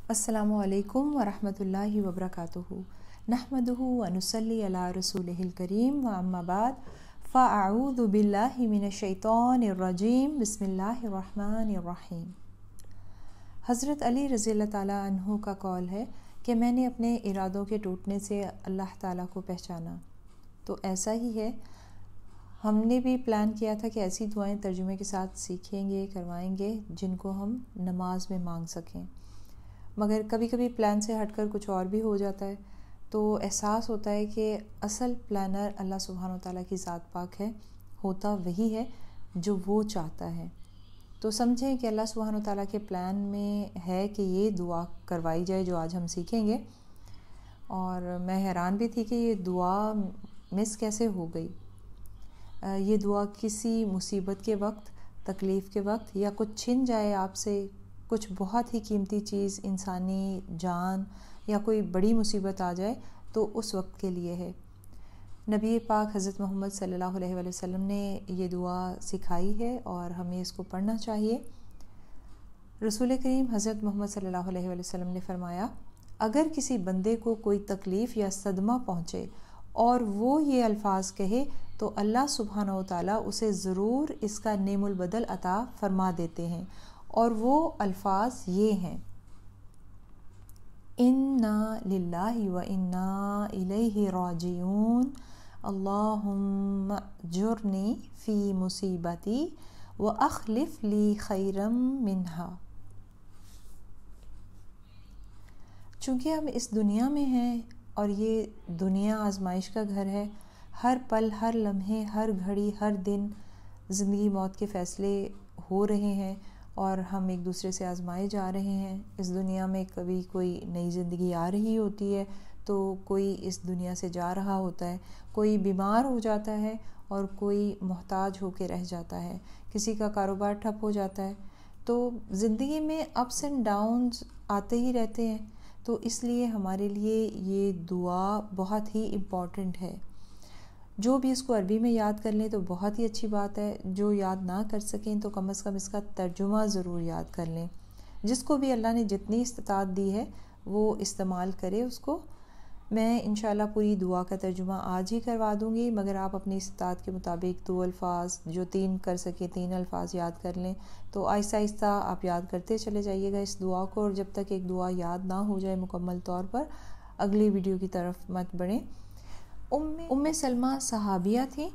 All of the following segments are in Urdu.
السلام علیکم ورحمۃ اللہ وبرکاتہ نحمدہ ونصلی علی رسولہ الکریم واما بعد فاعوذ باللہ من الشیطان الرجیم بسم اللہ الرحمن الرحیم۔ حضرت علی رضی اللہ تعالیٰ عنہ کا قول ہے کہ میں نے اپنے ارادوں کے ٹوٹنے سے اللہ تعالیٰ کو پہچانا۔ تو ایسا ہی ہے، ہم نے بھی پلان کیا تھا کہ ایسی دعائیں ترجمے کے ساتھ سیکھیں گے، کروائیں گے جن کو ہم نماز میں مانگ سکیں، مگر کبھی کبھی پلان سے ہٹ کر کچھ اور بھی ہو جاتا ہے، تو احساس ہوتا ہے کہ اصل پلانر اللہ سبحانہ و تعالیٰ کی ذات پاک ہے، ہوتا وہی ہے جو وہ چاہتا ہے۔ تو سمجھیں کہ اللہ سبحانہ و تعالیٰ کے پلان میں ہے کہ یہ دعا کروائی جائے جو آج ہم سیکھیں گے، اور میں حیران بھی تھی کہ یہ دعا مس کیسے ہو گئی۔ یہ دعا کسی مصیبت کے وقت، تکلیف کے وقت، یا کچھ چھن جائے آپ سے، کچھ بہت ہی قیمتی چیز، انسانی جان یا کوئی بڑی مصیبت آ جائے تو اس وقت کے لیے ہے۔ نبی پاک حضرت محمد صلی اللہ علیہ وآلہ وسلم نے یہ دعا سکھائی ہے اور ہمیں اس کو پڑھنا چاہیے۔ رسول کریم حضرت محمد صلی اللہ علیہ وآلہ وسلم نے فرمایا، اگر کسی بندے کو کوئی تکلیف یا صدمہ پہنچے اور وہ یہ الفاظ کہے تو اللہ سبحانہ و تعالیٰ اسے ضرور اس کا نعم البدل عطا فرما دیتے ہیں، اور وہ الفاظ یہ ہیں: انا للہ و انا الیہ راجعون، اللہم اجرنی فی مصیبتی و اخلف لی خیرا منہا۔ چونکہ ہم اس دنیا میں ہیں اور یہ دنیا آزمائش کا گھر ہے، ہر پل، ہر لمحے، ہر گھڑی، ہر دن زندگی موت کے فیصلے ہو رہے ہیں اور ہم ایک دوسرے سے آزمائے جا رہے ہیں۔ اس دنیا میں کبھی کوئی نئی زندگی آ رہی ہوتی ہے تو کوئی اس دنیا سے جا رہا ہوتا ہے، کوئی بیمار ہو جاتا ہے اور کوئی محتاج ہو کے رہ جاتا ہے، کسی کا کاروبار ٹھپ ہو جاتا ہے۔ تو زندگی میں اپس اینڈ ڈاؤنز آتے ہی رہتے ہیں، تو اس لیے ہمارے لیے یہ دعا بہت ہی امپورٹنٹ ہے۔ جو بھی اس کو عربی میں یاد کر لیں تو بہت ہی اچھی بات ہے، جو یاد نہ کر سکیں تو کم از کم اس کا ترجمہ ضرور یاد کر لیں۔ جس کو بھی اللہ نے جتنی استطاعت دی ہے وہ استعمال کرے اس کو۔ میں انشاءاللہ پوری دعا کا ترجمہ آج ہی کروا دوں گی، مگر آپ اپنی استطاعت کے مطابق 2 الفاظ، جو 3 کر سکیں 3 الفاظ یاد کر لیں۔ تو آہستہ آہستہ آپ یاد کرتے چلے جائیے گا اس دعا کو، اور جب تک ایک دعا یاد نہ ہو جائے مکمل طور پر، اگلی ویڈیو کی طرف مت بڑھیں۔ ام سلمہ صحابیہ تھیں،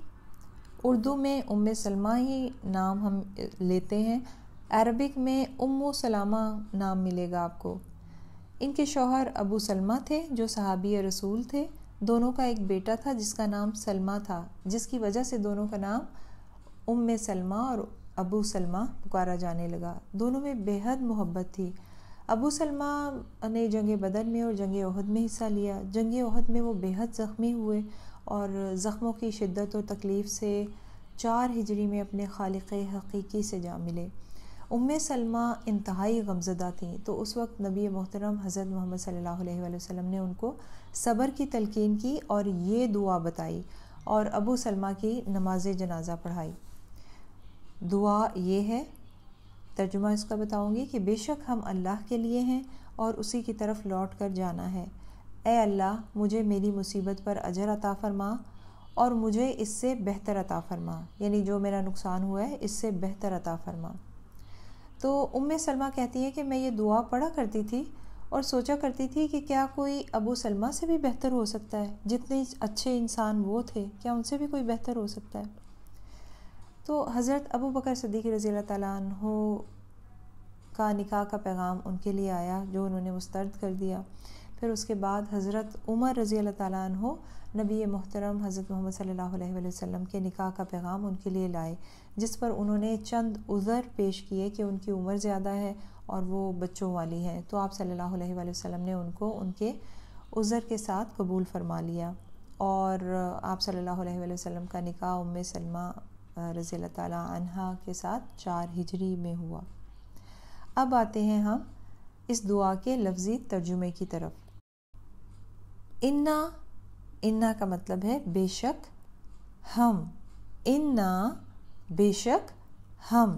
اردو میں ام سلمہ ہی نام ہم لیتے ہیں، عربک میں ام سلمہ نام ملے گا آپ کو۔ ان کے شوہر ابو سلمہ تھے جو صحابی رسول تھے، دونوں کا ایک بیٹا تھا جس کا نام سلمہ تھا، جس کی وجہ سے دونوں کا نام ام سلمہ اور ابو سلمہ پکارا جانے لگا۔ دونوں میں بے حد محبت تھی۔ ابو سلمہ نے جنگ بدر میں اور جنگ احد میں حصہ لیا۔ جنگ احد میں وہ بے حد زخمی ہوئے اور زخموں کی شدت اور تکلیف سے 4 ہجری میں اپنے خالق حقیقی سے جا ملے۔ ام سلمہ انتہائی غمزدہ تھیں، تو اس وقت نبی محترم حضرت محمد صلی اللہ علیہ وآلہ وسلم نے ان کو صبر کی تلقین کی اور یہ دعا بتائی اور ابو سلمہ کی نماز جنازہ پڑھائی۔ دعا یہ ہے، ترجمہ اس کا بتاؤں گی، کہ بے شک ہم اللہ کے لیے ہیں اور اسی کی طرف لوٹ کر جانا ہے۔ اے اللہ، مجھے میری مصیبت پر اجر عطا فرما اور مجھے اس سے بہتر عطا فرما، یعنی جو میرا نقصان ہوا ہے اس سے بہتر عطا فرما۔ تو ام سلمہ کہتی ہے کہ میں یہ دعا پڑھا کرتی تھی اور سوچا کرتی تھی کہ کیا کوئی ابو سلمہ سے بھی بہتر ہو سکتا ہے؟ جتنے اچھے انسان وہ تھے، کیا ان سے بھی کوئی بہتر ہو سکتا ہے؟ تو حضرت ابو بکر صدیق رضی اللہ تعالیٰ عنہ کا نکاح کا پیغام ان کے لیے آیا جو انہوں نے مسترد کر دیا۔ پھر اس کے بعد حضرت عمر رضی اللہ تعالیٰ عنہ نبی محترم حضرت محمد صلی اللہ علیہ وآلہ وسلم کے نکاح کا پیغام ان کے لیے لائے، جس پر انہوں نے چند عذر پیش کیے کہ ان کی عمر زیادہ ہے اور وہ بچوں والی ہیں، تو آپ صلی اللہ علیہ وآلہ وسلم نے ان کو ان کے عذر کے ساتھ قبول فرما لیا، اور آپ صلی اللہ علیہ وآلہ وسلم کا نکاح ام سلمہ رضی اللہ تعالیٰ عنہا کے ساتھ 4 ہجری میں ہوا۔ اب آتے ہیں ہم اس دعا کے لفظی ترجمے کی طرف۔ انا کا مطلب ہے بے شک، ہم، انا بے شک ہم،